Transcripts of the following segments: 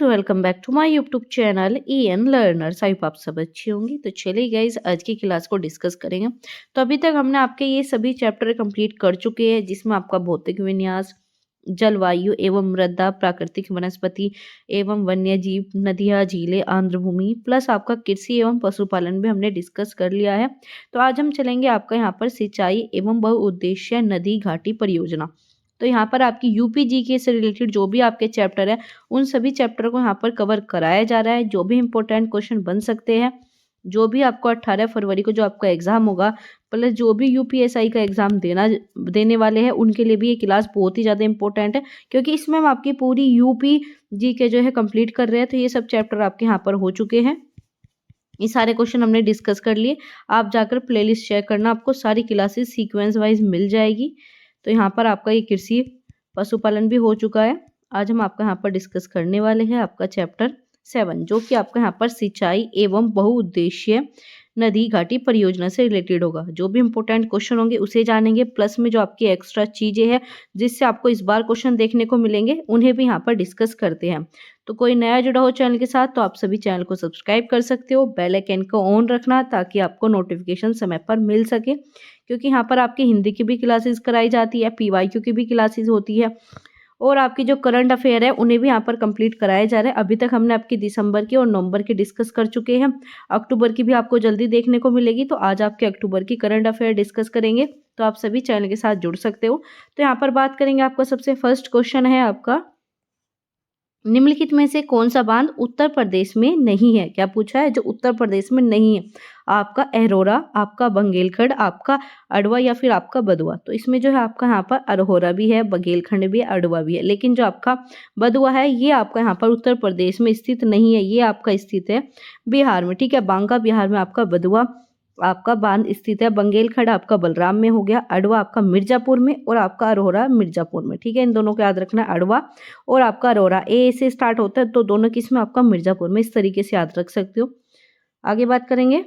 Welcome back to my YouTube channel EN learners. I hope आप सब अच्छी होंगी। तो चलिए गाइज आज की क्लास को डिस्कस करेंगे। तो अभी तक हमने आपके ये सभी चैप्टर कंप्लीट कर चुके हैं, जिसमें आपका भौतिक विन्यास, जलवायु एवं मृदा, प्राकृतिक वनस्पति एवं वन्य जीव, नदियाँ, झीलें, आर्द्रभूमि प्लस आपका कृषि एवं पशुपालन भी हमने डिस्कस कर लिया है। तो आज हम चलेंगे आपका यहाँ पर सिंचाई एवं बहुउद्देशीय नदी घाटी परियोजना। तो यहाँ पर आपकी यूपीजी से रिलेटेड जो भी आपके चैप्टर है, उन सभी चैप्टर को यहाँ पर कवर कराया जा रहा है। जो भी इंपॉर्टेंट क्वेश्चन बन सकते हैं, जो भी आपको 18 फरवरी को जो आपका एग्जाम होगा, प्लस जो भी यूपीएसआई का एग्जाम देने वाले हैं, उनके लिए भी ये क्लास बहुत ही ज़्यादा इंपॉर्टेंट है, क्योंकि इसमें हम आपकी पूरी यूपी जी के जो है कंप्लीट कर रहे हैं। तो ये सब चैप्टर आपके यहाँ पर हो चुके हैं। ये सारे क्वेश्चन हमने डिस्कस कर लिए। आप जाकर प्लेलिस्ट चेक करना, आपको सारी क्लासेस सीक्वेंस वाइज मिल जाएगी। तो यहाँ पर आपका ये कृषि पशुपालन भी हो चुका है। आज हम आपका यहाँ पर डिस्कस करने वाले हैं आपका चैप्टर 7, जो कि आपका यहाँ पर सिंचाई एवं बहुउद्देशीय नदी घाटी परियोजना से रिलेटेड होगा। जो भी इंपॉर्टेंट क्वेश्चन होंगे उसे जानेंगे, प्लस में जो आपकी एक्स्ट्रा चीजें हैं जिससे आपको इस बार क्वेश्चन देखने को मिलेंगे, उन्हें भी यहाँ पर डिस्कस करते हैं। तो कोई नया जुड़ा हो चैनल के साथ तो आप सभी चैनल को सब्सक्राइब कर सकते हो। बेल आइकन को ऑन रखना ताकि आपको नोटिफिकेशन समय पर मिल सके, क्योंकि यहाँ पर आपकी हिंदी की भी क्लासेस कराई जाती है, PYQ की भी क्लासेस होती है, और आपकी जो करंट अफेयर है उन्हें भी यहाँ पर कंप्लीट कराए जा रहे हैं। अभी तक हमने आपकी दिसंबर की और नवंबर की डिस्कस कर चुके हैं। अक्टूबर की भी आपको जल्दी देखने को मिलेगी। तो आज आपके अक्टूबर की करंट अफेयर डिस्कस करेंगे, तो आप सभी चैनल के साथ जुड़ सकते हो। तो यहाँ पर बात करेंगे, आपका सबसे फर्स्ट क्वेश्चन है आपका, निम्नलिखित में से कौन सा बांध उत्तर प्रदेश में नहीं है। क्या पूछा है, जो उत्तर प्रदेश में नहीं है? आपका अरोरा, आपका बंगेलखंड, आपका अडवा या फिर आपका बदुआ। तो इसमें जो है आपका यहाँ पर अरोरा भी है, बंगेलखंड भी है, अडवा भी है, लेकिन जो आपका बदुआ है ये आपका यहाँ पर उत्तर प्रदेश में स्थित नहीं है, ये आपका स्थित है बिहार में। ठीक है, बांका बिहार में आपका बदुआ आपका बांध स्थित है। बंगेलखंड आपका बलराम में हो गया, अडवा आपका मिर्जापुर में, और आपका अरोरा मिर्जापुर में। ठीक है, इन दोनों को याद रखना है, अडवा और आपका अरोरा। ए से स्टार्ट होता है, तो दोनों किस में? आपका मिर्जापुर में। इस तरीके से याद रख सकते हो। आगे बात करेंगे,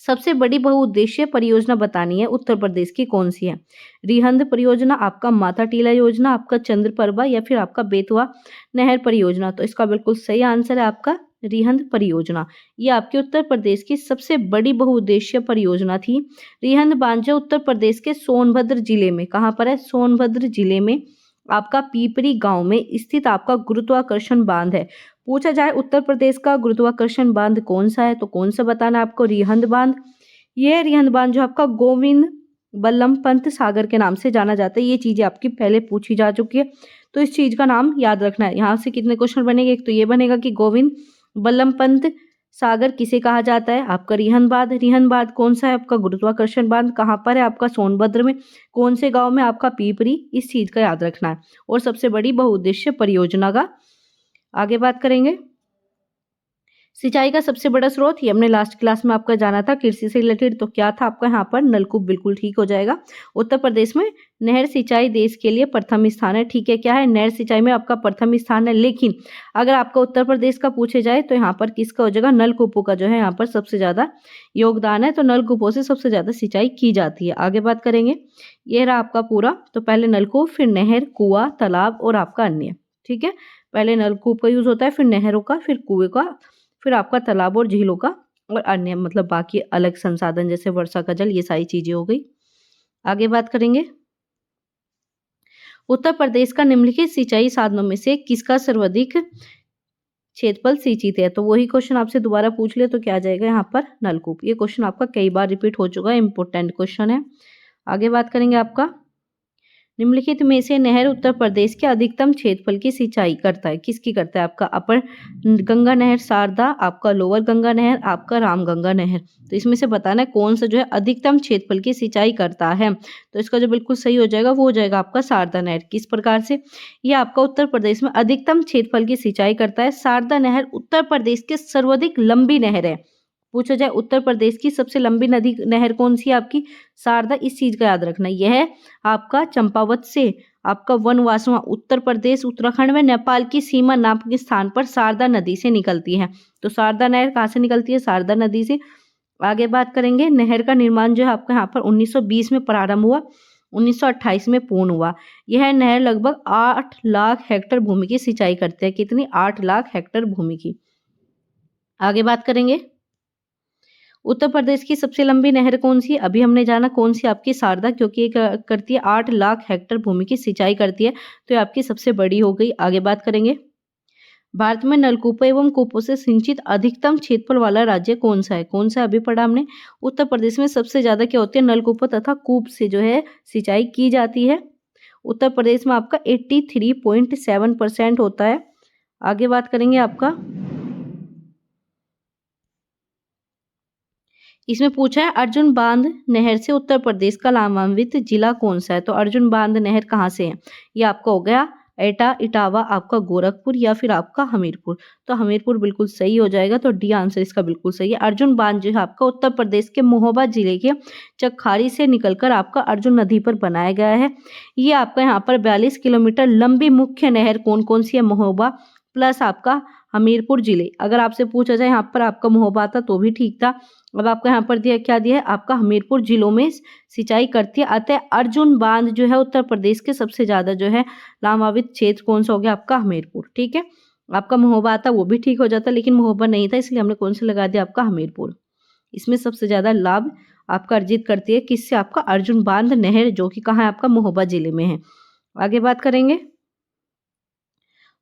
सबसे बड़ी बहुउद्देशीय परियोजना बतानी है उत्तर प्रदेश की, कौन सी है? रिहंद परियोजना, आपका माथा टीला योजना, आपका चंद्रप्रभा या फिर आपका बेतवा नहर परियोजना। तो इसका बिल्कुल सही आंसर है आपका रिहंद परियोजना। ये आपके उत्तर प्रदेश की सबसे बड़ी बहुउद्देशीय परियोजना थी। रिहंद बांध जो उत्तर प्रदेश के सोनभद्र जिले में, कहाँ पर है? सोनभद्र जिले में आपका पीपरी गांव में स्थित आपका गुरुत्वाकर्षण बांध है। पूछा जाए उत्तर प्रदेश का गुरुत्वाकर्षण बांध कौन सा है, तो कौन सा बताना है आपको? रिहंद बांध। यह रिहंद बांध जो आपका गोविंद बल्लभ पंत सागर के नाम से जाना जाता है। ये चीजें आपकी पहले पूछी जा चुकी है, तो इस चीज का नाम याद रखना है। यहाँ से कितने क्वेश्चन बनेंगे? एक तो ये बनेगा कि गोविंद बल्लभ पंत सागर किसे कहा जाता है? आपका रिहंद बांध। रिहंद बांध कौन सा है? आपका गुरुत्वाकर्षण बांध। कहाँ पर है? आपका सोनभद्र में। कौन से गांव में? आपका पीपरी। इस चीज का याद रखना है, और सबसे बड़ी बहुउद्देशीय परियोजना का। आगे बात करेंगे, सिंचाई का सबसे बड़ा स्रोत, ये हमने लास्ट क्लास में आपका जाना था कृषि से रिलेटेड। तो क्या था आपका यहाँ पर? नलकूप। बिल्कुल ठीक हो जाएगा। उत्तर प्रदेश में नहर सिंचाई देश के लिए प्रथम स्थान है। ठीक है, क्या है? नहर सिंचाई में आपका प्रथम स्थान है। लेकिन अगर आपका उत्तर प्रदेश का पूछे जाए तो यहाँ पर किसका हो जाएगा? नलकूपों का जो है यहाँ पर सबसे ज्यादा योगदान है। तो नलकूपों से सबसे ज्यादा सिंचाई की जाती है। आगे बात करेंगे, ये रहा आपका पूरा। तो पहले नलकूप, फिर नहर, कुआं, तालाब और आपका अन्य। ठीक है, पहले नलकूप का यूज होता है, फिर नहरों का, फिर कुएं का, फिर आपका तालाब और झीलों का, और अन्य मतलब बाकी अलग संसाधन जैसे वर्षा का जल, ये सारी चीजें हो गई। आगे बात करेंगे, उत्तर प्रदेश का निम्नलिखित सिंचाई साधनों में से किसका सर्वाधिक क्षेत्रफल सिंचित है? तो वही क्वेश्चन आपसे दोबारा पूछ ले तो क्या आ जाएगा यहाँ पर? नलकूप। ये क्वेश्चन आपका कई बार रिपीट हो चुका है, इंपॉर्टेंट क्वेश्चन है। आगे बात करेंगे, आपका निम्नलिखित में से नहर उत्तर प्रदेश के अधिकतम क्षेत्रफल की सिंचाई करता है? किसकी करता है? आपका अपर गंगा नहर, शारदा, आपका लोअर गंगा नहर, आपका रामगंगा नहर। तो इसमें से बताना है कौन सा जो है अधिकतम क्षेत्रफल की सिंचाई करता है। तो इसका जो बिल्कुल सही हो जाएगा वो हो जाएगा आपका शारदा नहर। किस प्रकार से? ये आपका उत्तर प्रदेश में अधिकतम क्षेत्रफल की सिंचाई करता है। शारदा नहर उत्तर प्रदेश की सर्वाधिक लंबी नहर है। पूछा जाए उत्तर प्रदेश की सबसे लंबी नदी नहर कौन सी है? आपकी शारदा। इस चीज का याद रखना। यह आपका चंपावत से आपका वनवासवा उत्तर प्रदेश, उत्तराखंड में नेपाल की सीमा नाप के स्थान पर शारदा नदी से निकलती है। तो शारदा नहर कहाँ से निकलती है? शारदा नदी से। आगे बात करेंगे, नहर का निर्माण जो है आपका यहाँ पर 1920 में प्रारंभ हुआ। 1928 में पूर्ण हुआ। यह नहर लगभग 8 लाख हेक्टेयर भूमि की सिंचाई करती है। कितनी? 8 लाख हेक्टेयर भूमि की। आगे बात करेंगे, उत्तर प्रदेश की सबसे लंबी नहर कौन सी है? अभी हमने जाना कौन सी, आपकी शारदा, क्योंकि ये करती है 8 लाख हेक्टेयर भूमि की सिंचाई करती है, तो ये आपकी सबसे बड़ी हो गई। आगे बात करेंगे, भारत में नलकूपों एवं कूपों से सिंचित अधिकतम क्षेत्रफल वाला राज्य कौन सा है? कौन सा? अभी पढ़ा हमने। उत्तर प्रदेश में सबसे ज्यादा क्या होती है? नलकूपों तथा कूप से जो है सिंचाई की जाती है। उत्तर प्रदेश में आपका 83.7% होता है। आगे बात करेंगे, आपका इसमें पूछा है अर्जुन बांध नहर से उत्तर प्रदेश का लाभान्वित जिला कौन सा है? तो अर्जुन बांध नहर कहाँ से है? ये आपका हो गया एटा, इटावा, आपका गोरखपुर या फिर आपका हमीरपुर। तो हमीरपुर बिल्कुल सही हो जाएगा, तो डी आंसर इसका बिल्कुल सही है। अर्जुन बांध जो है आपका उत्तर प्रदेश के महोबा जिले के चक्खारी से निकलकर आपका अर्जुन नदी पर बनाया गया है। ये आपका यहाँ पर 42 किलोमीटर लंबी मुख्य नहर कौन कौन सी है? महोबा प्लस आपका हमीरपुर जिले। अगर आपसे पूछा जाए यहाँ पर आपका महोबा था तो भी ठीक था। अब आपको यहाँ पर दिया क्या दिया है? आपका हमीरपुर जिलों में सिंचाई करती है। अतः अर्जुन बांध जो है उत्तर प्रदेश के सबसे ज्यादा जो है लाभान्वित क्षेत्र कौन सा हो गया? आपका हमीरपुर। ठीक है, आपका महोबा आता वो भी ठीक हो जाता, लेकिन महोबा नहीं था, इसलिए हमने कौन से लगा दिया? आपका हमीरपुर। इसमें सबसे ज्यादा लाभ आपका अर्जित करती है किससे? आपका अर्जुन बांध नहर, जो कि कहाँ है? आपका महोबा जिले में है। आगे बात करेंगे,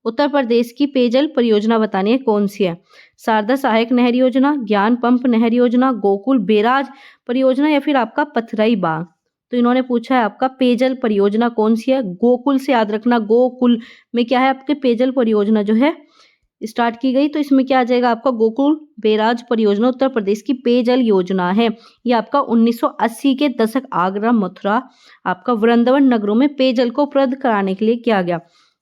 उत्तर प्रदेश की पेयजल परियोजना बतानी है कौन सी है? शारदा सहायक नहर योजना, ज्ञान पंप नहर योजना, गोकुल बेराज परियोजना या फिर आपका पथराई बांध। तो इन्होंने पूछा है आपका पेयजल परियोजना कौन सी है? गोकुल से याद रखना, गोकुल में क्या है? आपके पेयजल परियोजना जो है स्टार्ट की गई, तो इसमें क्या आ जाएगा? आपका गोकुल बेराज परियोजना उत्तर प्रदेश की पेयजल योजना है। ये आपका 1980 के दशक आगरा, मथुरा, आपका वृंदावन नगरों में पेयजल को उपलब्ध कराने के लिए किया गया।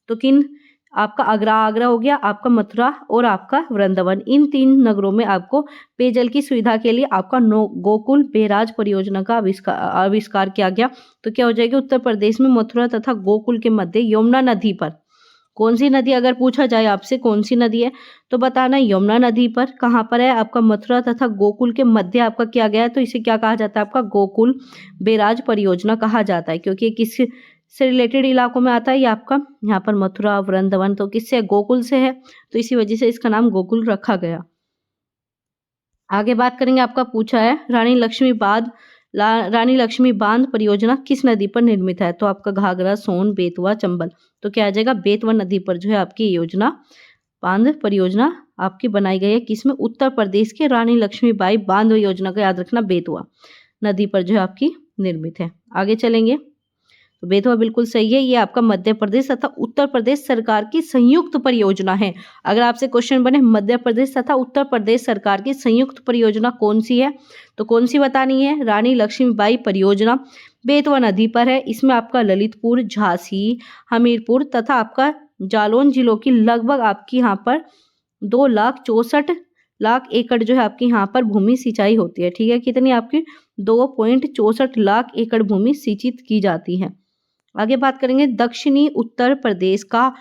तो किन? आपका आगरा हो गया, आपका मथुरा और आपका वृंदावन, इन 3 नगरों में आपको पेयजल की सुविधा के लिए आपका गोकुल बेराज परियोजना का आविष्कार किया गया। तो क्या हो जाएगा? उत्तर प्रदेश में मथुरा तथा गोकुल के मध्य यमुना नदी पर, कौन सी नदी? अगर पूछा जाए आपसे कौन सी नदी है तो बताना यमुना नदी पर। कहाँ पर है? आपका मथुरा तथा गोकुल के मध्य आपका किया गया है, तो इसे क्या कहा जाता है? आपका गोकुल बेराज परियोजना कहा जाता है, क्योंकि किस से रिलेटेड इलाकों में आता है? ये आपका यहाँ पर मथुरा, वृंदावन, तो किससे? गोकुल से है, तो इसी वजह से इसका नाम गोकुल रखा गया। आगे बात करेंगे, आपका पूछा है रानी लक्ष्मी बांध परियोजना किस नदी पर निर्मित है? तो आपका घाघरा, सोन, बेतवा, चंबल। तो क्या आ जाएगा? बेतवा नदी पर जो है आपकी योजना बांध परियोजना आपकी बनाई गई है। किसमें? उत्तर प्रदेश के रानी लक्ष्मीबाई बांध योजना का याद रखना, बेतवा नदी पर जो है आपकी निर्मित है। आगे चलेंगे, तो बेतवा बिल्कुल सही है। ये आपका मध्य प्रदेश तथा उत्तर प्रदेश सरकार की संयुक्त परियोजना है। अगर आपसे क्वेश्चन बने मध्य प्रदेश तथा उत्तर प्रदेश सरकार की संयुक्त परियोजना कौन सी है, तो कौन सी बतानी है? रानी लक्ष्मीबाई परियोजना बेतवा नदी पर है। इसमें आपका ललितपुर, झांसी, हमीरपुर तथा आपका जालौन जिलों की लगभग आपकी यहाँ पर 2,64,00,000 एकड़ जो है आपकी यहाँ पर भूमि सिंचाई होती है। ठीक है, कितनी? आपकी 2.64 लाख एकड़ भूमि सिंचित की जाती है। आगे बात करेंगे, दक्षिणी उत्तर प्रदेश का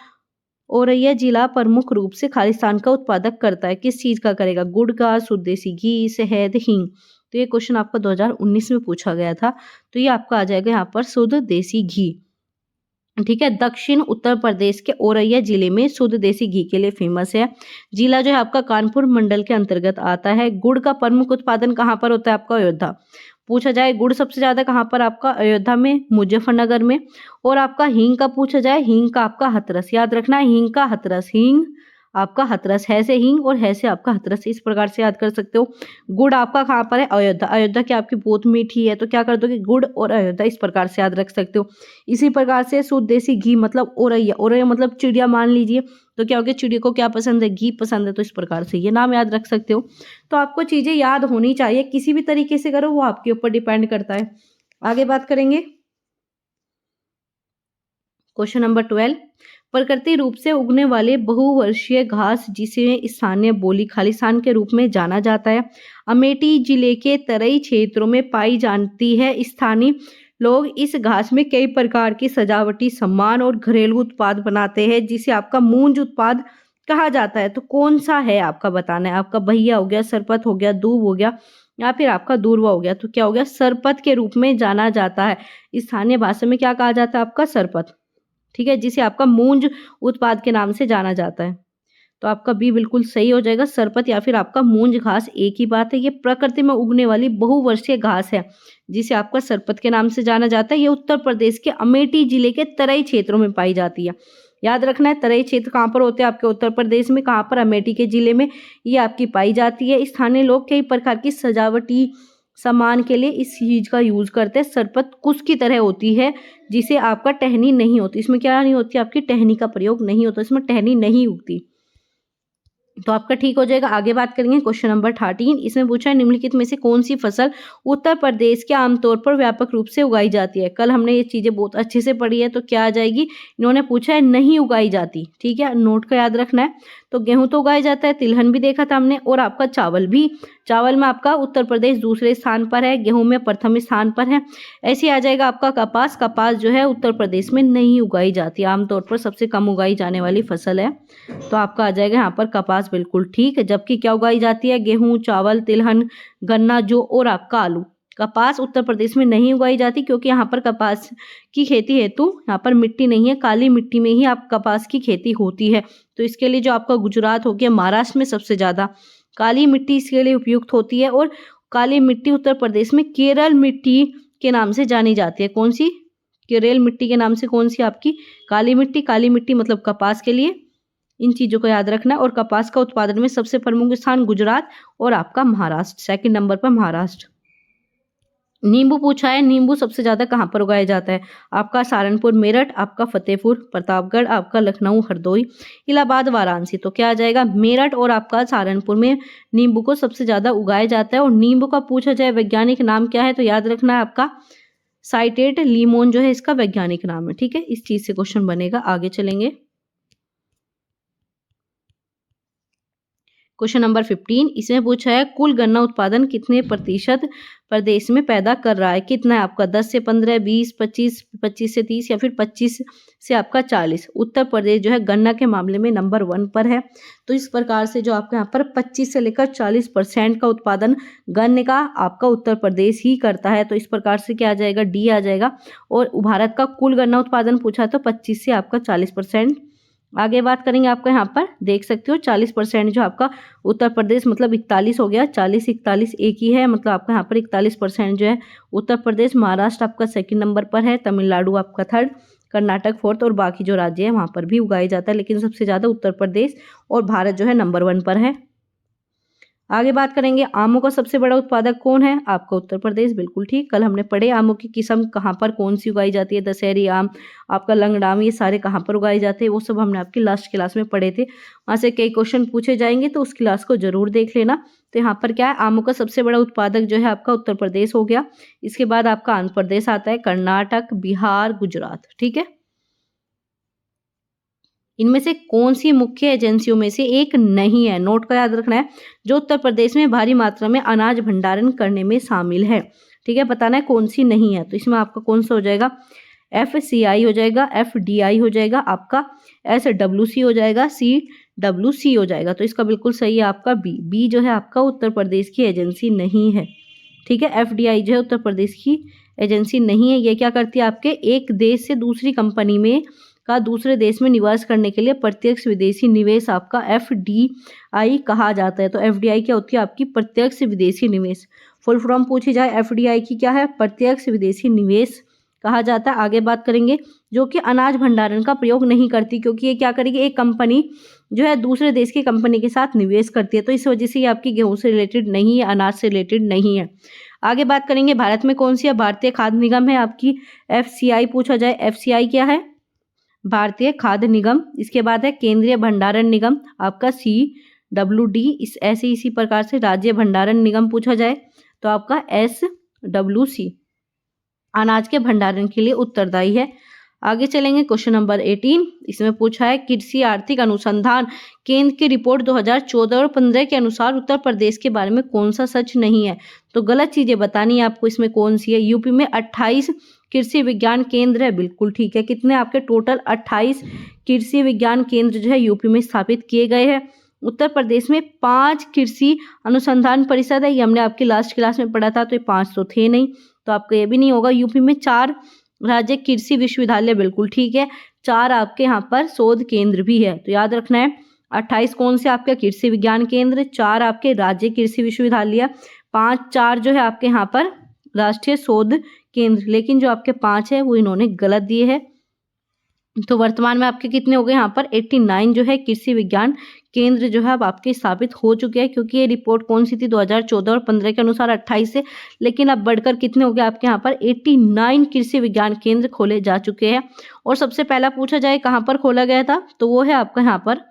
औरैया जिला प्रमुख रूप से खालिस्तान का उत्पादक करता है। किस चीज का करेगा? गुड़ का, शुद्ध देसी घी, शहद, हींग। तो ये क्वेश्चन आपका 2019 में पूछा गया था, तो ये आपका आ जाएगा यहाँ पर शुद्ध देसी घी। ठीक है, दक्षिण उत्तर प्रदेश के औरैया जिले में शुद्ध देसी घी के लिए फेमस है। जिला जो है आपका कानपुर मंडल के अंतर्गत आता है। गुड़ का प्रमुख उत्पादन कहाँ पर होता है? आपका अयोध्या। पूछा जाए गुड़ सबसे ज्यादा कहाँ पर? आपका अयोध्या में, मुजफ्फरनगर में। और आपका हींग का पूछा जाए, हींग का आपका हाथरस, याद रखना है, हींग का हाथरस, हींग आपका हाथरस, है से हींग और है से आपका हाथरस, इस प्रकार से याद कर सकते हो। गुड़ आपका कहाँ पर है? अयोध्या। अयोध्या की आपकी बहुत मीठी है, तो क्या कर दोगे? गुड़ और अयोध्या, इस प्रकार से याद रख सकते हो। इसी प्रकार से शुद्ध देसी घी मतलब औरैया, औरैया मतलब चिड़िया मान लीजिए, तो क्या हो गया? चिड़िया को क्या पसंद है? घी पसंद है, तो इस प्रकार से ये नाम याद रख सकते हो। तो आपको चीजें याद होनी चाहिए, किसी भी तरीके से करो वो आपके ऊपर डिपेंड करता है। आगे बात करेंगे, क्वेश्चन नंबर 12, प्राकृतिक रूप से उगने वाले बहुवर्षीय घास जिसे स्थानीय बोली खालिस्तान के रूप में जाना जाता है, अमेठी जिले के तराई क्षेत्रों में पाई जाती है। स्थानीय लोग इस घास में कई प्रकार की सजावटी सामान और घरेलू उत्पाद बनाते हैं, जिसे आपका मूंज उत्पाद कहा जाता है। तो कौन सा है आपका बताना है? आपका बहिया हो गया, सरपत हो गया, दूब हो गया, या फिर आपका दूर्वा हो गया। तो क्या हो गया, सरपत के रूप में जाना जाता है। स्थानीय भाषा में क्या कहा जाता है आपका, सरपत। ठीक है, जिसे आपका मूंज उत्पाद के नाम से जाना जाता है। तो आपका बी बिल्कुल सही हो जाएगा, सरपत या फिर आपका मूंज घास एक ही बात है। ये प्रकृति में उगने वाली बहुवर्षीय घास है जिसे आपका सरपत के नाम से जाना जाता है। ये उत्तर प्रदेश के अमेठी जिले के तराई क्षेत्रों में पाई जाती है। याद रखना है, तराई क्षेत्र कहाँ पर होते हैं आपके उत्तर प्रदेश में, कहाँ पर, अमेठी के जिले में ये आपकी पाई जाती है। स्थानीय लोग कई प्रकार की सजावटी सामान के लिए इस चीज का यूज करते हैं। सरपत कुश की तरह होती है जिसे आपका टहनी नहीं होती, इसमें क्या नहीं होती, आपकी टहनी का प्रयोग नहीं होता, इसमें टहनी नहीं उगती। तो आपका ठीक हो जाएगा। आगे बात करेंगे क्वेश्चन नंबर 13। इसमें पूछा है निम्नलिखित में से कौन सी फसल उत्तर प्रदेश के आमतौर पर व्यापक रूप से उगाई जाती है। कल हमने ये चीजें बहुत अच्छे से पढ़ी है, तो क्या आ जाएगी, इन्होंने पूछा है नहीं उगाई जाती। ठीक है, नोट का याद रखना है। तो गेहूं तो उगाया जाता है, तिलहन भी देखा था हमने, और आपका चावल भी। चावल में आपका उत्तर प्रदेश दूसरे स्थान पर है, गेहूं में प्रथम स्थान पर है। ऐसे आ जाएगा आपका कपास। कपास जो है उत्तर प्रदेश में नहीं उगाई जाती, आमतौर पर सबसे कम उगाई जाने वाली फसल है। तो आपका आ जाएगा यहाँ पर कपास बिल्कुल ठीक है। जबकि क्या उगाई जाती है, गेहूं, चावल, तिलहन, गन्ना, जौ और आपका आलू। कपास उत्तर प्रदेश में नहीं उगाई जाती क्योंकि यहाँ पर कपास की खेती हेतु यहाँ पर मिट्टी नहीं है, काली मिट्टी में ही आप कपास की खेती होती है। तो इसके लिए जो आपका गुजरात हो गया, महाराष्ट्र में सबसे ज्यादा काली मिट्टी इसके लिए उपयुक्त होती है। और काली मिट्टी उत्तर प्रदेश में केरल मिट्टी के नाम से जानी जाती है। कौन सी, केरल मिट्टी के नाम से कौन सी आपकी, काली मिट्टी। काली मिट्टी मतलब कपास के लिए। इन चीजों को याद रखना है। और कपास का उत्पादन में सबसे प्रमुख स्थान गुजरात और आपका महाराष्ट्र, सेकंड नंबर पर महाराष्ट्र। नींबू पूछा है, नींबू सबसे ज्यादा कहाँ पर उगाया जाता है, आपका सहारनपुर, मेरठ, आपका फतेहपुर, प्रतापगढ़, आपका लखनऊ, हरदोई, इलाहाबाद, वाराणसी। तो क्या आ जाएगा, मेरठ और आपका सहारनपुर में नींबू को सबसे ज्यादा उगाया जाता है। और नींबू का पूछा जाए वैज्ञानिक नाम क्या है, तो याद रखना है आपका साइटेट लीमोन जो है इसका वैज्ञानिक नाम है। ठीक है, इस चीज से क्वेश्चन बनेगा। आगे चलेंगे क्वेश्चन नंबर 15। इसमें पूछा है कुल गन्ना उत्पादन कितने प्रतिशत प्रदेश में पैदा कर रहा है। कितना है आपका, 10 से 15, 20, 25, 25 से 30 या फिर 25 से आपका 40। उत्तर प्रदेश जो है गन्ना के मामले में नंबर 1 पर है। तो इस प्रकार से जो आपके यहाँ पर 25 से लेकर 40% का उत्पादन गन्ने का आपका उत्तर प्रदेश ही करता है। तो इस प्रकार से क्या आ जाएगा, डी आ जाएगा। और भारत का कुल गन्ना उत्पादन पूछा तो 25 से आपका 40%। आगे बात करेंगे, आपका यहाँ पर देख सकते हो 40% जो आपका उत्तर प्रदेश, मतलब 41 हो गया, 40 41 एक ही है, मतलब आपका यहाँ पर 41% जो है उत्तर प्रदेश। महाराष्ट्र आपका सेकंड नंबर पर है, तमिलनाडु आपका थर्ड, कर्नाटक फोर्थ, और बाकी जो राज्य है वहाँ पर भी उगाया जाता है, लेकिन सबसे ज़्यादा उत्तर प्रदेश और भारत जो है नंबर 1 पर है। आगे बात करेंगे, आमों का सबसे बड़ा उत्पादक कौन है, आपका उत्तर प्रदेश, बिल्कुल ठीक। कल हमने पढ़े आमों की किस्म कहाँ पर कौन सी उगाई जाती है, दशहरी आम, आपका लंगड़ा आम, ये सारे कहाँ पर उगाए जाते हैं, वो सब हमने आपकी लास्ट क्लास में पढ़े थे। वहाँ से कई क्वेश्चन पूछे जाएंगे, तो उस क्लास को जरूर देख लेना। तो यहाँ पर क्या है, आमों का सबसे बड़ा उत्पादक जो है आपका उत्तर प्रदेश हो गया। इसके बाद आपका आंध्र प्रदेश आता है, कर्नाटक, बिहार, गुजरात। ठीक है, इनमें से कौन सी मुख्य एजेंसियों में से एक नहीं है, नोट का याद रखना है, जो उत्तर प्रदेश में भारी मात्रा में अनाज भंडारण करने में शामिल है। ठीक है, बताना है कौन सी नहीं है। तो इसमें आपका कौन सा हो जाएगा, FCI हो जाएगा, FDI हो जाएगा, आपका SWC हो जाएगा, CWC हो जाएगा। तो इसका बिल्कुल सही है आपका बी जो है आपका उत्तर प्रदेश की एजेंसी नहीं है। ठीक है, FDI जो है उत्तर प्रदेश की एजेंसी नहीं है। ये क्या करती है, आपके एक देश से दूसरी कंपनी में का दूसरे देश में निवास करने के लिए प्रत्यक्ष विदेशी निवेश आपका FDI कहा जाता है। तो FDI क्या होती है, आपकी प्रत्यक्ष विदेशी निवेश। फुल फॉर्म पूछी जाए FDI की क्या है, प्रत्यक्ष विदेशी निवेश कहा जाता है। आगे बात करेंगे, जो कि अनाज भंडारण का प्रयोग नहीं करती, क्योंकि ये क्या करेगी, एक कंपनी जो है दूसरे देश की कंपनी के साथ निवेश करती है। तो इस वजह से ये आपकी गेहूं से रिलेटेड नहीं है, अनाज से रिलेटेड नहीं है। आगे बात करेंगे, भारत में कौन सी है, भारतीय खाद्य निगम है आपकी। FCI पूछा जाए, FCI क्या है, भारतीय खाद्य निगम। इसके बाद है केंद्रीय भंडारण निगम, आपका CWD। ऐसे इसी प्रकार से राज्य भंडारण निगम पूछा जाए तो आपका SWC अनाज के भंडारण के लिए उत्तरदायी है। आगे चलेंगे, क्वेश्चन नंबर 18। इसमें पूछा है कृषि आर्थिक अनुसंधान केंद्र की रिपोर्ट 2014 और 15 के अनुसार उत्तर प्रदेश के बारे में कौन सा सच नहीं है। तो गलत चीजें बतानी है आपको, इसमें कौन सी है। यूपी में 28 कृषि विज्ञान केंद्र है, बिल्कुल ठीक है। कितने आपके टोटल 28 कृषि विज्ञान केंद्र जो है यूपी में स्थापित किए गए हैं। उत्तर प्रदेश में 5 कृषि अनुसंधान परिषद है, ये हमने आपकी लास्ट क्लास में पढ़ा था, तो ये 5 तो थे नहीं, तो आपको ये भी नहीं होगा। यूपी में 4 राज्य कृषि विश्वविद्यालय, बिल्कुल ठीक है। 4 आपके यहाँ पर शोध केंद्र भी है, तो याद रखना है। 28 कौन से आपके कृषि विज्ञान केंद्र, 4 आपके राज्य कृषि विश्वविद्यालय, 4 जो है आपके यहाँ पर राष्ट्रीय शोध केंद्र, लेकिन जो आपके 5 है वो इन्होंने गलत दिए हैं। तो वर्तमान में आपके कितने हो गए यहाँ पर 89 जो है कृषि विज्ञान केंद्र जो है अब आपके स्थापित हो चुके हैं, क्योंकि ये रिपोर्ट कौन सी थी 2014 और 15 के अनुसार 28 से, लेकिन अब बढ़कर कितने हो गए आपके यहाँ पर 89 कृषि विज्ञान केंद्र खोले जा चुके हैं। और सबसे पहला पूछा जाए कहाँ पर खोला गया था, तो वो है आपका यहाँ पर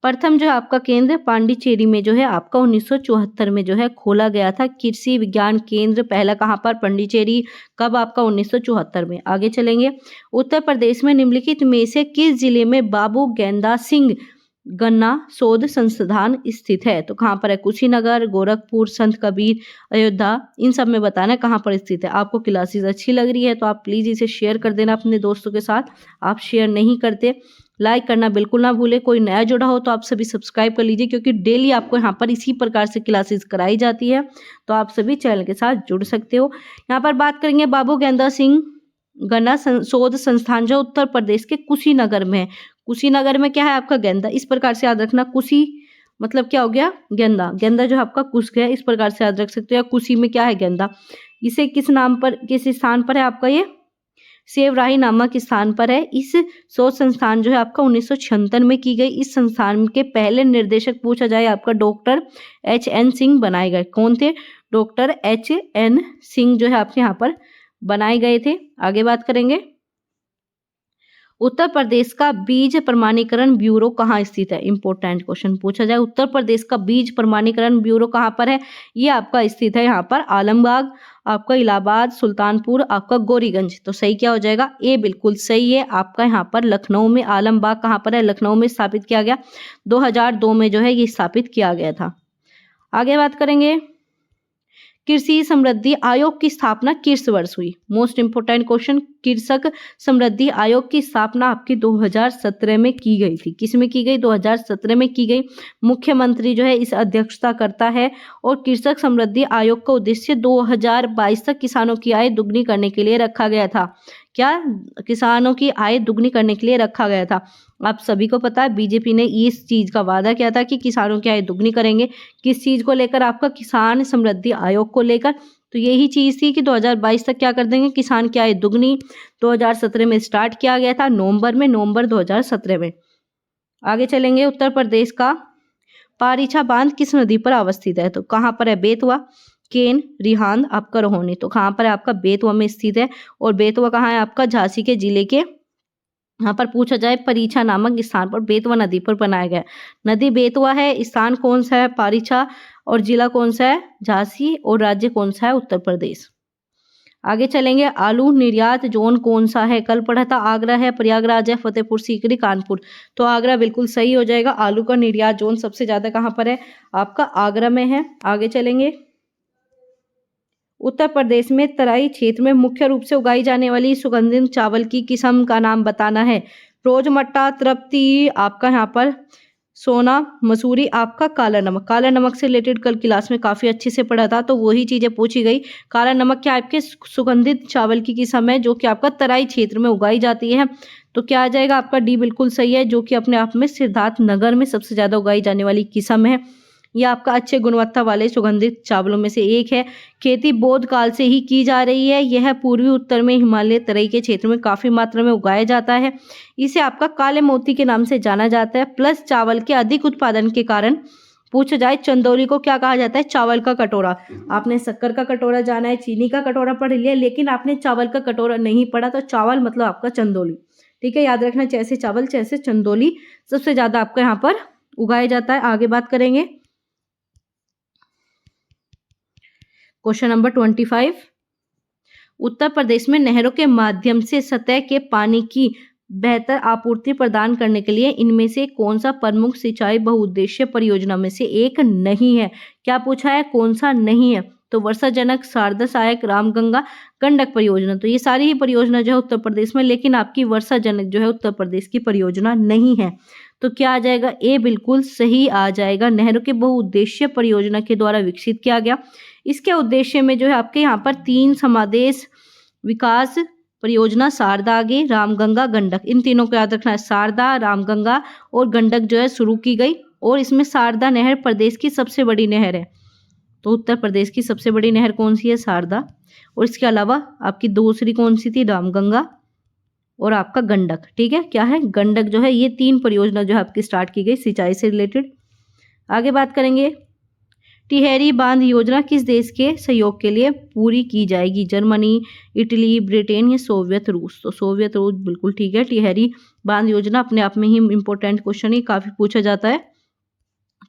प्रथम जो है आपका केंद्र पांडिचेरी में जो है आपका 1974 में जो है खोला गया था कृषि विज्ञान केंद्र, पहला कहाँ पर पांडिचेरी, कब आपका 1974 में। आगे चलेंगे, उत्तर प्रदेश में निम्नलिखित में से किस जिले में बाबू गेंदा सिंह गन्ना शोध संस्थान स्थित है, तो कहाँ पर है, कुशीनगर, गोरखपुर, संत कबीर, अयोध्या, इन सब में बताना कहाँ पर स्थित है। आपको क्लासेस अच्छी लग रही है तो आप प्लीज़ इसे शेयर कर देना अपने दोस्तों के साथ, आप शेयर नहीं करते, लाइक करना बिल्कुल ना भूले। कोई नया जुड़ा हो तो आप सभी सब्सक्राइब कर लीजिए, क्योंकि डेली आपको यहाँ पर इसी प्रकार से क्लासेस कराई जाती है, तो आप सभी चैनल के साथ जुड़ सकते हो। यहाँ पर बात करेंगे बाबू गेंदा सिंह गन्ना शोध संस्थान जो उत्तर प्रदेश के कुशीनगर में है। कुशीनगर में क्या है आपका गेंदा, इस प्रकार से याद रखना। कुशी मतलब क्या हो गया, गेंदा, गेंदा जो आपका कुश है, इस प्रकार से याद रख सकते हो। या कुशी में क्या है, गेंदा। इसे किस नाम पर, किस स्थान पर है आपका, ये सेवराही नामक स्थान पर है। इस शोध संस्थान जो है आपका 1976 में की गई। इस संस्थान के पहले निर्देशक पूछा जाए आपका डॉक्टर HN सिंह बनाए गए। कौन थे, डॉक्टर HN सिंह जो है आपके यहाँ पर बनाए गए थे। आगे बात करेंगे, उत्तर प्रदेश का बीज प्रमाणीकरण ब्यूरो कहाँ स्थित है, इंपॉर्टेंट क्वेश्चन पूछा जाए। उत्तर प्रदेश का बीज प्रमाणीकरण ब्यूरो कहाँ पर है, ये आपका स्थित है यहाँ पर आलमबाग, आपका इलाहाबाद, सुल्तानपुर, आपका गौरीगंज। तो सही क्या हो जाएगा, ए बिल्कुल सही है आपका यहाँ पर लखनऊ में। आलमबाग कहाँ पर है, लखनऊ में स्थापित किया गया, 2002 में जो है ये स्थापित किया गया था। आगे बात करेंगे, कृषि समृद्धि आयोग की स्थापना किस वर्ष हुई, मोस्ट इंपोर्टेंट क्वेश्चन। कृषक समृद्धि आयोग की स्थापना आपकी 2017 में की गई थी। किस में की गई, 2017 में की गई। मुख्यमंत्री जो है इस अध्यक्षता करता है। और कृषक समृद्धि आयोग का उद्देश्य 2022 तक किसानों की आय दुगनी करने के लिए रखा गया था। क्या, किसानों की आय दुगनी करने के लिए रखा गया था। आप सभी को पता है बीजेपी ने इस चीज का वादा किया था कि किसानों की आय दुगनी करेंगे। किस चीज को लेकर, आपका किसान समृद्धि आयोग को लेकर। तो यही चीज थी कि 2022 तक क्या कर देंगे, किसान की आय दुगनी। 2017 में स्टार्ट किया गया था, नवंबर 2017 में। आगे चलेंगे, उत्तर प्रदेश का पारीछा बांध किस नदी पर अवस्थित है, तो कहाँ पर है, बेतवा, केन, रिहांद, आपका रोहनी। तो कहाँ पर है आपका, बेतवा में स्थित है। और बेतवा कहाँ है आपका, झांसी के जिले के, यहाँ पर पूछा जाए परीछा नामक स्थान पर बेतवा नदी पर बनाया गया। नदी बेतवा है, स्थान कौन सा है, पारीछा, और जिला कौन सा है, झांसी, और राज्य कौन सा है, उत्तर प्रदेश। आगे चलेंगे, आलू निर्यात जोन कौन सा है, कल पढ़ा था, आगरा है, प्रयागराज है, फतेहपुर सीकरी, कानपुर। तो आगरा बिल्कुल सही हो जाएगा। आलू का निर्यात जोन सबसे ज्यादा कहाँ पर है, आपका आगरा में है। आगे चलेंगे, उत्तर प्रदेश में तराई क्षेत्र में मुख्य रूप से उगाई जाने वाली सुगंधित चावल की किस्म का नाम बताना है। रोजमट्टा, तृप्ति, आपका यहाँ पर सोना मसूरी, आपका काला नमक। काला नमक से रिलेटेड कल क्लास में काफ़ी अच्छे से पढ़ा था, तो वही चीज़ें पूछी गई। काला नमक क्या आपके सुगंधित चावल की किस्म है जो कि आपका तराई क्षेत्र में उगाई जाती है। तो क्या आ जाएगा आपका डी बिल्कुल सही है, जो कि अपने आप में सिद्धार्थ नगर में सबसे ज़्यादा उगाई जाने वाली किस्म है। यह आपका अच्छे गुणवत्ता वाले सुगंधित चावलों में से एक है। खेती बौद्ध काल से ही की जा रही है। यह पूर्वी उत्तर में हिमालय तराई के क्षेत्र में काफ़ी मात्रा में उगाया जाता है। इसे आपका काले मोती के नाम से जाना जाता है। प्लस चावल के अधिक उत्पादन के कारण पूछा जाए चंदौली को क्या कहा जाता है, चावल का कटोरा। आपने शक्कर का कटोरा जाना है, चीनी का कटोरा पढ़ लिया, लेकिन आपने चावल का कटोरा नहीं पढ़ा। तो चावल मतलब आपका चंदौली, ठीक है, याद रखना, जैसे चावल जैसे चंदौली सबसे ज़्यादा आपका यहाँ पर उगाया जाता है। आगे बात करेंगे, क्वेश्चन नंबर 25, उत्तर प्रदेश में नहरों के माध्यम से सतह के पानी की बेहतर आपूर्ति प्रदान करने के लिए इनमें से कौन सा प्रमुख सिंचाई बहुउद्देशीय परियोजना में से एक नहीं है। क्या पूछा है, कौन सा नहीं है, तो वर्षाजनक, शारदा सहायक, रामगंगा गंडक परियोजना। तो ये सारी ही परियोजना जो है उत्तर प्रदेश में, लेकिन आपकी वर्षाजनक जो है उत्तर प्रदेश की परियोजना नहीं है। तो क्या आ जाएगा, ए बिल्कुल सही आ जाएगा। नहरों के बहुउद्देशीय परियोजना के द्वारा विकसित किया गया। इसके उद्देश्य में जो है आपके यहाँ पर 3 समादेश विकास परियोजना शारदा, आगे रामगंगा, गंडक, इन तीनों को याद रखना है। शारदा, रामगंगा और गंडक जो है शुरू की गई, और इसमें शारदा नहर प्रदेश की सबसे बड़ी नहर है। तो उत्तर प्रदेश की सबसे बड़ी नहर कौन सी है, शारदा। और इसके अलावा आपकी दूसरी कौन सी थी, रामगंगा, और आपका गंडक। ठीक है, क्या है, गंडक जो है। ये 3 परियोजना जो है आपकी स्टार्ट की गई सिंचाई से रिलेटेड। आगे बात करेंगे, टिहरी बांध योजना किस देश के सहयोग के लिए पूरी की जाएगी, जर्मनी, इटली, ब्रिटेन या सोवियत रूस। तो सोवियत रूस बिल्कुल ठीक है। टिहरी बांध योजना अपने आप में ही इंपॉर्टेंट क्वेश्चन ही काफी पूछा जाता है।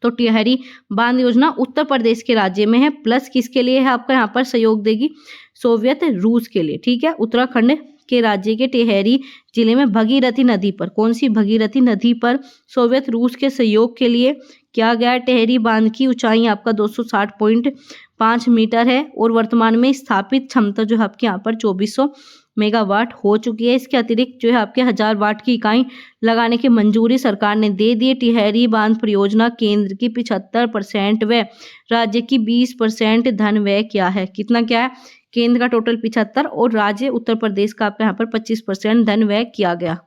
तो टिहरी बांध योजना उत्तर प्रदेश के राज्य में है, प्लस किसके लिए है आपका यहाँ पर सहयोग देगी, सोवियत रूस के लिए। ठीक है, उत्तराखंड के राज्य के टिहरी जिले में भगीरथी नदी पर, कौन सी, भगीरथी नदी पर सोवियत रूस के सहयोग के लिए किया गया। टिहरी बांध की ऊंचाई आपका 260.5 मीटर है, और वर्तमान में स्थापित क्षमता जो है आपके यहाँ पर 2400 मेगावाट हो चुकी है। इसके अतिरिक्त जो है आपके 1000 वाट की इकाई लगाने की मंजूरी सरकार ने दे दी है। टिहरी बांध परियोजना केंद्र की 75% व राज्य की 20% धन व्यय क्या है, कितना क्या है, केंद्र का टोटल 75 और राज्य उत्तर प्रदेश का आपका यहाँ पर 25% धन व्यय किया गया।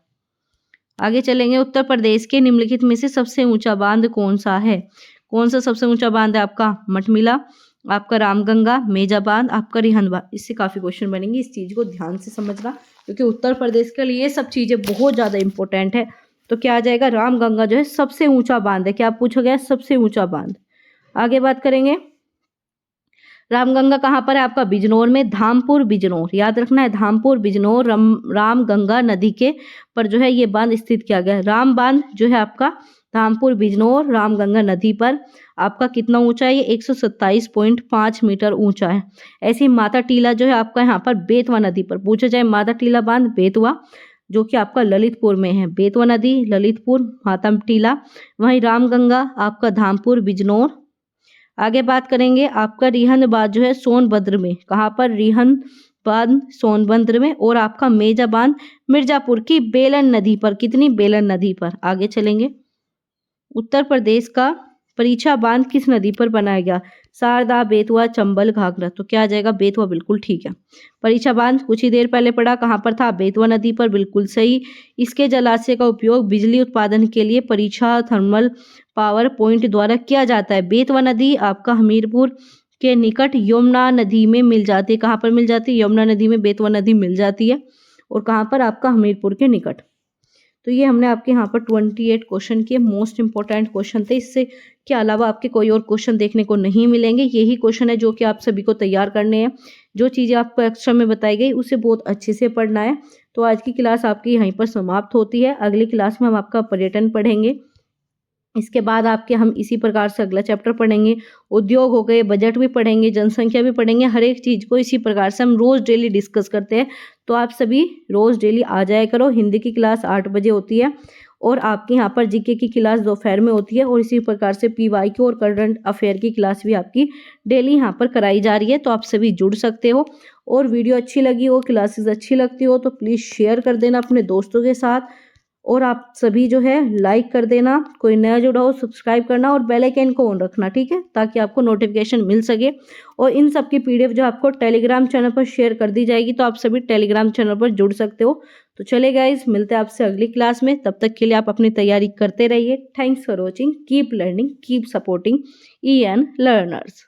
आगे चलेंगे, उत्तर प्रदेश के निम्नलिखित में से सबसे ऊंचा बांध कौन सा है, कौन सा सबसे ऊंचा बांध है आपका, मठमिला, आपका रामगंगा, मेजा बांध, आपका रिहंद बांध। इससे काफी क्वेश्चन बनेंगे, इस चीज को ध्यान से समझना, क्योंकि उत्तर प्रदेश के लिए ये सब चीजें बहुत ज्यादा इंपॉर्टेंट है। तो क्या आ जाएगा, रामगंगा जो है सबसे ऊंचा बांध है। क्या पूछा गया, सबसे ऊंचा बांध। आगे बात करेंगे, रामगंगा कहाँ पर है आपका, बिजनौर में, धामपुर बिजनौर, याद रखना है, धामपुर बिजनौर रामगंगा नदी के पर जो है ये बांध स्थित किया गया है। राम बांध जो है आपका धामपुर बिजनौर रामगंगा नदी पर आपका कितना ऊंचा है, ये 127.5 मीटर ऊंचा है। ऐसी माता टीला जो है आपका यहाँ पर बेतवा नदी पर, पूछा जाए माता टीला बांध बेतवा जो कि आपका ललितपुर में है, बेतवा नदी ललितपुर, माता टीला, वहीं रामगंगा आपका धामपुर बिजनौर। आगे बात करेंगे, आपका रिहंद बांध जो है सोनभद्र में, कहाँ पर, रिहंद बांध सोनभद्र में, और आपका मेजा बांध मिर्जापुर की बेलन नदी पर, कितनी, बेलन नदी पर। आगे चलेंगे, उत्तर प्रदेश का परीक्षा बांध किस नदी पर बनाया गया, शारदा, बेतवा, चंबल, घाघरा। तो क्या आ जाएगा, बेतवा बिल्कुल ठीक है। परीक्षा बांध कुछ ही देर पहले पढ़ा, कहाँ पर था, बेतवा नदी पर, बिल्कुल सही। इसके जलाशय का उपयोग बिजली उत्पादन के लिए परीक्षा थर्मल पावर पॉइंट द्वारा किया जाता है। बेतवा नदी आपका हमीरपुर के निकट यमुना नदी में मिल जाती है, कहाँ पर मिल जाती है, यमुना नदी में बेतवा नदी मिल जाती है, और कहाँ पर आपका हमीरपुर के निकट। तो ये हमने आपके यहाँ पर 28 क्वेश्चन किए, मोस्ट इंपॉर्टेंट क्वेश्चन थे। इससे के अलावा आपके कोई और क्वेश्चन देखने को नहीं मिलेंगे, यही क्वेश्चन है जो कि आप सभी को तैयार करने हैं। जो चीज़ें आपको एक्स्ट्रा में बताई गई उसे बहुत अच्छे से पढ़ना है। तो आज की क्लास आपकी यहीं पर समाप्त होती है। अगली क्लास में हम आपका पर्यटन पढ़ेंगे, इसके बाद आपके हम इसी प्रकार से अगला चैप्टर पढ़ेंगे, उद्योग हो गए, बजट भी पढ़ेंगे, जनसंख्या भी पढ़ेंगे। हर एक चीज़ को इसी प्रकार से हम रोज़ डेली डिस्कस करते हैं। तो आप सभी रोज़ डेली आ जाया करो। हिंदी की क्लास 8 बजे होती है, और आपके यहाँ पर जीके की क्लास दोपहर में होती है, और इसी प्रकार से पीवाईक्यू और करंट अफेयर की क्लास भी आपकी डेली यहाँ पर कराई जा रही है। तो आप सभी जुड़ सकते हो। और वीडियो अच्छी लगी हो, क्लासेस अच्छी लगती हो, तो प्लीज़ शेयर कर देना अपने दोस्तों के साथ, और आप सभी जो है लाइक कर देना। कोई नया जुड़ा हो सब्सक्राइब करना, और बेल आइकन को ऑन रखना, ठीक है, ताकि आपको नोटिफिकेशन मिल सके। और इन सब की पीडीएफ जो आपको टेलीग्राम चैनल पर शेयर कर दी जाएगी, तो आप सभी टेलीग्राम चैनल पर जुड़ सकते हो। तो चले गाइस, मिलते हैं आपसे अगली क्लास में। तब तक के लिए आप अपनी तैयारी करते रहिए। Thanks for watching, keep learning, keep supporting EN learners.